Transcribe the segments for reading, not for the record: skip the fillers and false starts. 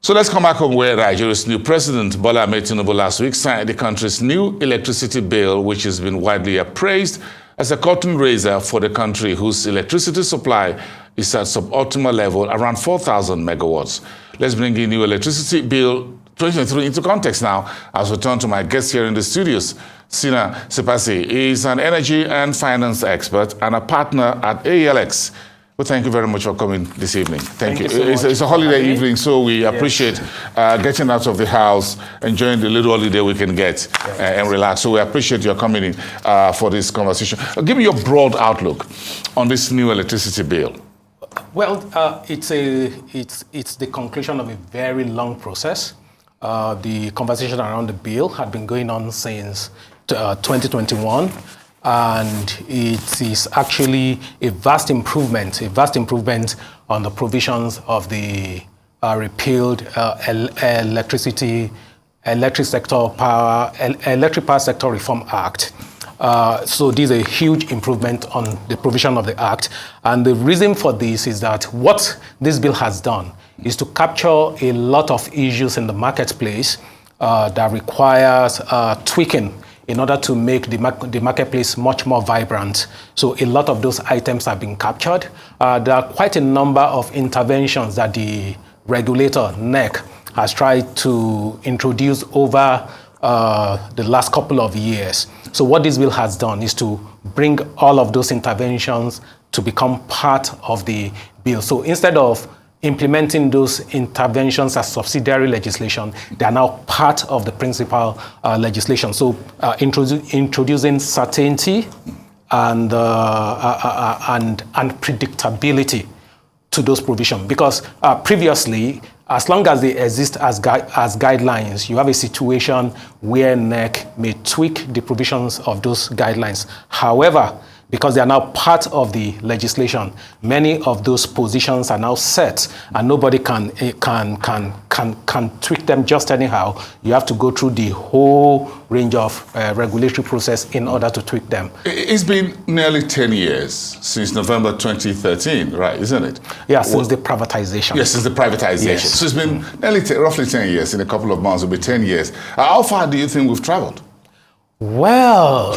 So let's come back home where Nigeria's new president, Bola Ahmed Tinubu, last week signed the country's new electricity bill, which has been widely appraised as a curtain raiser for the country, whose electricity supply is at suboptimal level, around 4,000 megawatts. Let's bring in new electricity bill 2023 into context now, as we turn to my guest here in the studios. Sina Sipasi is an energy and finance expert and a partner at ALX. Well, thank you very much for coming this evening. Thank you. It's a holiday evening, so we appreciate getting out of the house, enjoying the little holiday we can get and relax. So we appreciate your coming in for this conversation. Give me your broad outlook on this new electricity bill. Well, it's the conclusion of a very long process. The conversation around the bill had been going on since 2021. And it is actually a vast improvement on the provisions of the repealed Electric Power Sector Reform Act. So this is a huge improvement on the provision of the Act. And the reason for this is that what this bill has done is to capture a lot of issues in the marketplace that requires tweaking in order to make the marketplace much more vibrant. So a lot of those items have been captured. There are quite a number of interventions that the regulator, NEC, has tried to introduce over the last couple of years. So what this bill has done is to bring all of those interventions to become part of the bill. So instead of implementing those interventions as subsidiary legislation, they are now part of the principal legislation. So introducing certainty and predictability to those provisions. Because previously, as long as they exist as guidelines, you have a situation where NEC may tweak the provisions of those guidelines. However, because they are now part of the legislation, many of those positions are now set, and nobody can tweak them just anyhow. You have to go through the whole range of regulatory process in order to tweak them. It's been nearly 10 years since November 2013, right, isn't it? Yeah, since the privatization. Yes, since the privatization. Yes. So it's been roughly 10 years. In a couple of months, it'll be 10 years. How far do you think we've traveled? Well,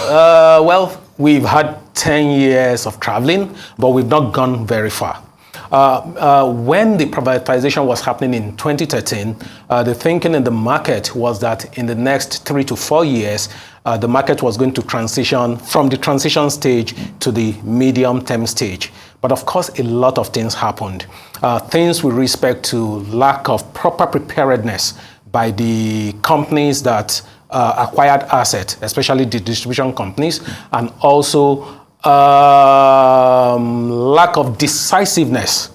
we've had 10 years of traveling, but we've not gone very far. When the privatization was happening in 2013, the thinking in the market was that in the next 3 to 4 years, the market was going to transition from the transition stage to the medium-term stage. But of course, a lot of things happened. Things with respect to lack of proper preparedness by the companies that acquired assets, especially the distribution companies, and also lack of decisiveness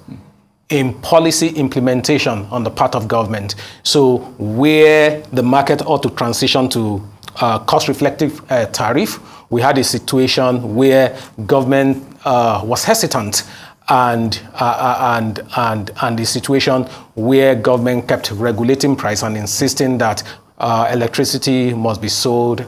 in policy implementation on the part of government. So where the market ought to transition to cost-reflective tariff, we had a situation where government was hesitant, and the situation where government kept regulating price and insisting that electricity must be sold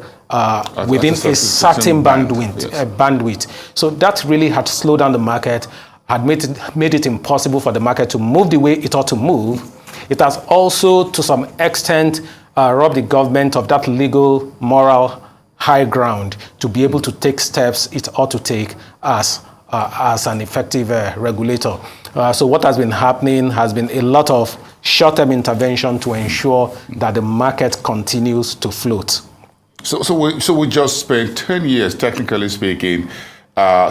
within a certain bandwidth. So that really had slowed down the market, had made it impossible for the market to move the way it ought to move. It has also, to some extent, robbed the government of that legal, moral high ground to be able to take steps it ought to take as an effective regulator. So what has been happening has been a lot of short-term intervention to ensure that the market continues to float. So we just spent 10 years, technically speaking,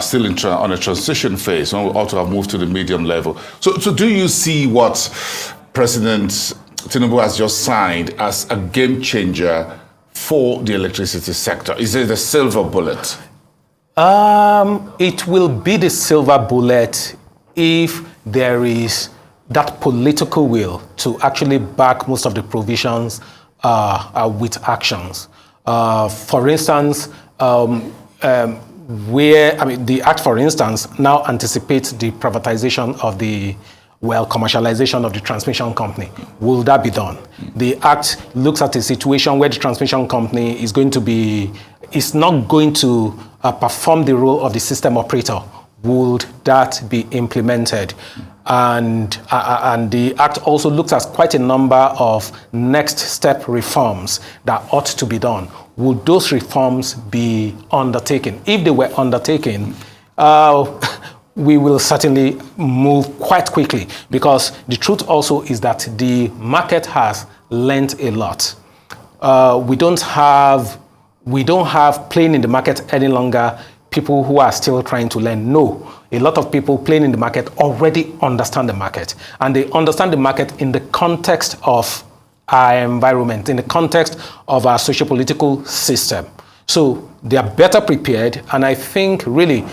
still on a transition phase, when we ought to have moved to the medium level. So do you see what President Tinubu has just signed as a game changer for the electricity sector? Is it a silver bullet? It will be the silver bullet if there is that political will to actually back most of the provisions with actions. For instance, the Act, for instance, now anticipates the privatization of commercialization of the transmission company. Will that be done? The Act looks at a situation where the transmission company is not going to perform the role of the system operator. Would that be implemented? And the Act also looks at quite a number of next step reforms that ought to be done. Would those reforms be undertaken? If they were undertaken, we will certainly move quite quickly, because the truth also is that the market has learned a lot. We don't have playing in the market any longer people who are still trying to learn. No, a lot of people playing in the market already understand the market, and they understand the market in the context of our environment, in the context of our socio-political system. So they are better prepared, and I think really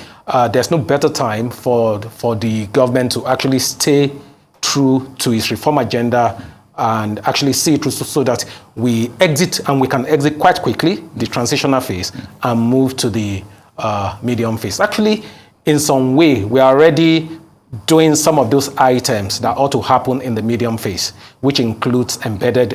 there's no better time for the government to actually stay true to its reform agenda and actually see it through, so that we exit, and we can exit quite quickly the transitional phase and move to the medium phase. Actually, in some way, we are already doing some of those items that ought to happen in the medium phase, which includes embedded,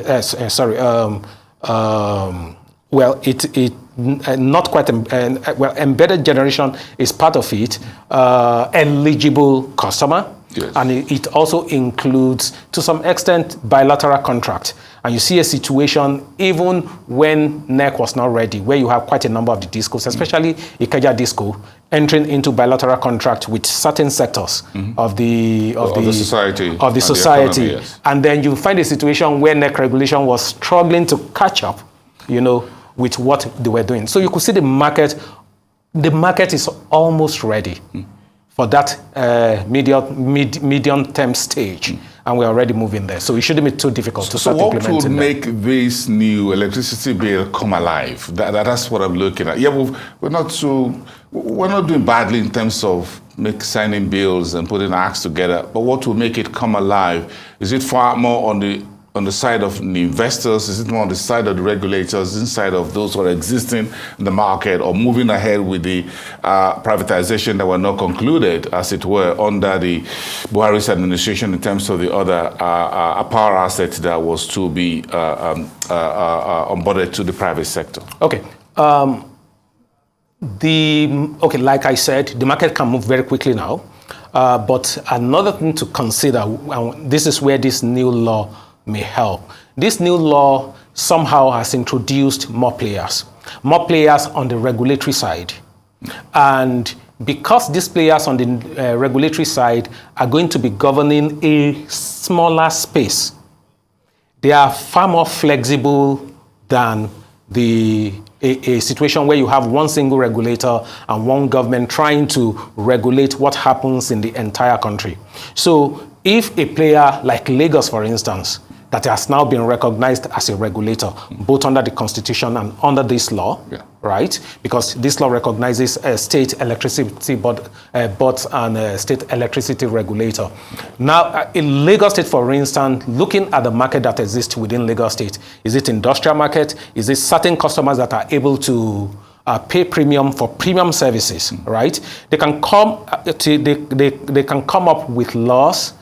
embedded generation is part of it, eligible customer, yes. And it also includes, to some extent, bilateral contract. And you see a situation, even when NEC was not ready, where you have quite a number of the discos, especially Ikeja disco, entering into bilateral contract with certain sectors of the society. The economy, yes. And then you find a situation where NEC regulation was struggling to catch up, with what they were doing. So you could see the market is almost ready for that medium-term stage, and we're already moving there. So it shouldn't be too difficult to start implementing. So what would make this new electricity bill come alive? That's what I'm looking at. Yeah, we're not doing badly in terms of signing bills and putting acts together, but what will make it come alive? Is it far more on the side of the investors? Is it more on the side of the regulators, inside of those who are existing in the market, or moving ahead with the privatization that were not concluded, as it were, under the Buhari's administration in terms of the other power assets that was to be onboarded to the private sector? Okay. Like I said, the market can move very quickly now. But another thing to consider, this is where this new law may help. This new law somehow has introduced more players on the regulatory side. And because these players on the regulatory side are going to be governing a smaller space, they are far more flexible than a situation where you have one single regulator and one government trying to regulate what happens in the entire country. So if a player like Lagos, for instance, that has now been recognized as a regulator, both under the Constitution and under this law, right? Because this law recognizes state electricity boards and state electricity regulator. Now, in Lagos State, for instance, looking at the market that exists within Lagos State, is it industrial market? Is it certain customers that are able to pay premium for premium services, right? They can come they can come up with laws.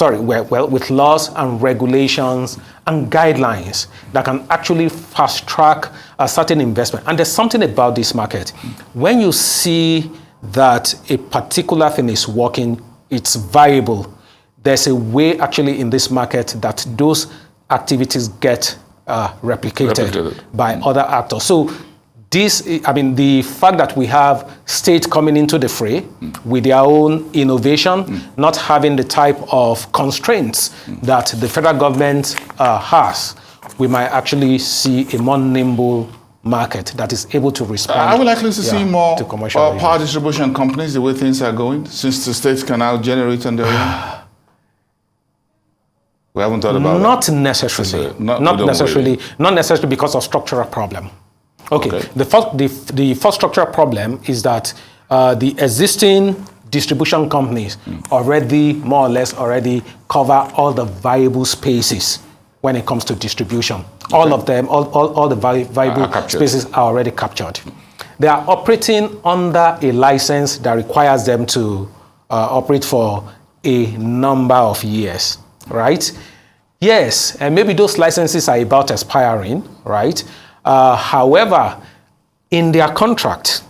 With laws and regulations and guidelines that can actually fast track a certain investment. And there's something about this market. When you see that a particular thing is working, it's viable, there's a way actually in this market that those activities get replicated by other actors. So the fact that we have states coming into the fray with their own innovation, not having the type of constraints that the federal government has, we might actually see a more nimble market that is able to respond. Are we likely to see more power distribution companies, the way things are going, since the states can now generate on their own? We haven't thought about that. Not necessarily. Not necessarily because of structural problem. Okay. The first structural problem is that the existing distribution companies already, more or less, cover all the viable spaces when it comes to distribution. All of them, all the viable spaces are already captured. They are operating under a license that requires them to operate for a number of years, right? Yes, and maybe those licenses are about expiring, right? However, in their contract,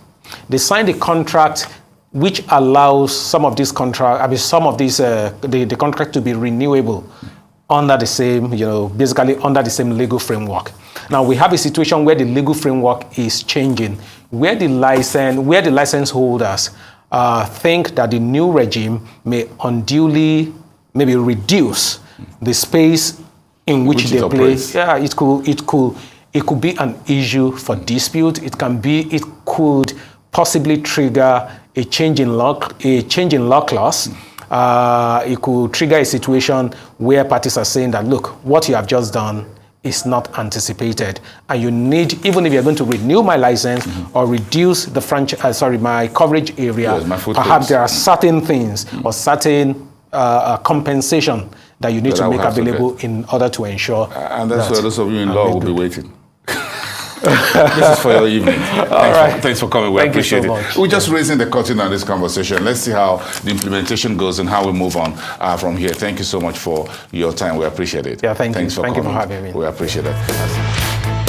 they signed a contract which allows some of these the contract to be renewable under the same, basically under the same legal framework. Now we have a situation where the legal framework is changing, where the license holders think that the new regime may unduly maybe reduce the space in which they play. Yeah, it could be an issue for dispute. It could possibly trigger a change in law clause. It could trigger a situation where parties are saying that, look, what you have just done is not anticipated, and you need, even if you're going to renew my license or reduce the my coverage area, perhaps there are certain things or certain compensation that you need to make available in order to ensure. And that's where those of you in law will be waiting. This is for your evening. Thanks for coming. We appreciate it. We're just raising the curtain on this conversation. Let's see how the implementation goes and how we move on from here. Thank you so much for your time. We appreciate it. Yeah, thank you. Thanks for coming. You for having me. We appreciate it.